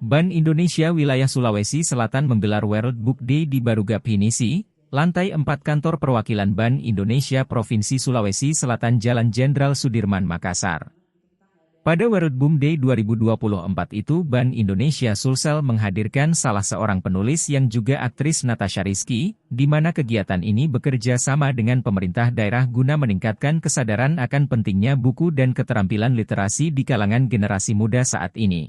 Bank Indonesia Wilayah Sulawesi Selatan menggelar World Book Day di Baruga Pinisi, lantai 4 kantor perwakilan Bank Indonesia Provinsi Sulawesi Selatan Jalan Jenderal Sudirman, Makassar. Pada World Book Day 2024 itu Bank Indonesia Sulsel menghadirkan salah seorang penulis yang juga aktris Natasha Rizky, di mana kegiatan ini bekerja sama dengan pemerintah daerah guna meningkatkan kesadaran akan pentingnya buku dan keterampilan literasi di kalangan generasi muda saat ini.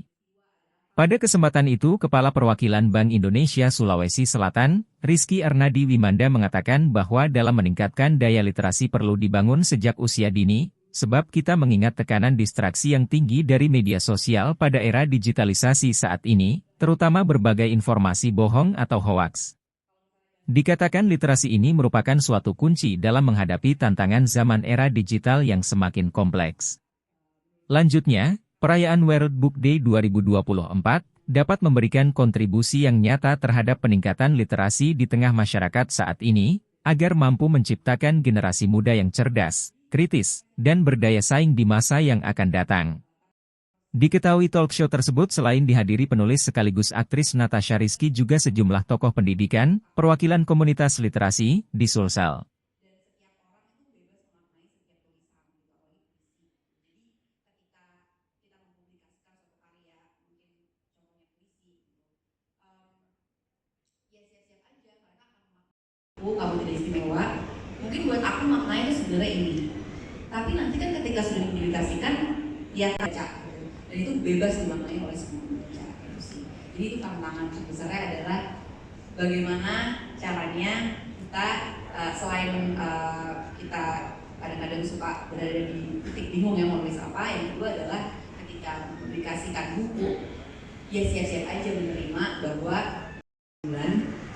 Pada kesempatan itu, Kepala Perwakilan Bank Indonesia Sulawesi Selatan, Rizky Ernadi Wimanda mengatakan bahwa dalam meningkatkan daya literasi perlu dibangun sejak usia dini, sebab kita mengingat tekanan distraksi yang tinggi dari media sosial pada era digitalisasi saat ini, terutama berbagai informasi bohong atau hoaks. Dikatakan literasi ini merupakan suatu kunci dalam menghadapi tantangan zaman era digital yang semakin kompleks. Lanjutnya, perayaan World Book Day 2024 dapat memberikan kontribusi yang nyata terhadap peningkatan literasi di tengah masyarakat saat ini, agar mampu menciptakan generasi muda yang cerdas, kritis, dan berdaya saing di masa yang akan datang. Diketahui talkshow tersebut selain dihadiri penulis sekaligus aktris Natasha Rizky juga sejumlah tokoh pendidikan, perwakilan komunitas literasi, di Sulsel. Kamu tidak istimewa, mungkin buat aku maknanya itu sebenarnya ini. Tapi nanti kan ketika sudah dipublikasikan, ya baca, dan itu bebas dimaknai oleh semua pembaca. Jadi itu tantangan terbesarnya adalah bagaimana caranya kita selain kita kadang-kadang suka berada di titik bingung yang mau nulis apa, yang kedua adalah ketika mempublikasikan buku, ya siap-siap aja menerima bahwa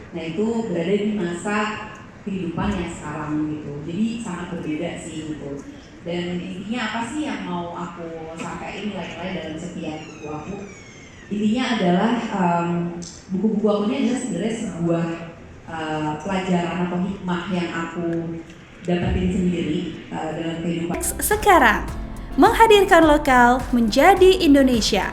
nah itu berada di masa kehidupan yang sekarang gitu, jadi sangat berbeda sih gitu. Dan intinya apa sih yang mau aku sampaikan nilai-nilai dalam setiap buku aku? Intinya adalah buku-buku aku ini adalah sebenarnya sebuah pelajaran atau hikmah yang aku dapetin sendiri dalam kehidupan. Sekarang menghadirkan lokal menjadi Indonesia.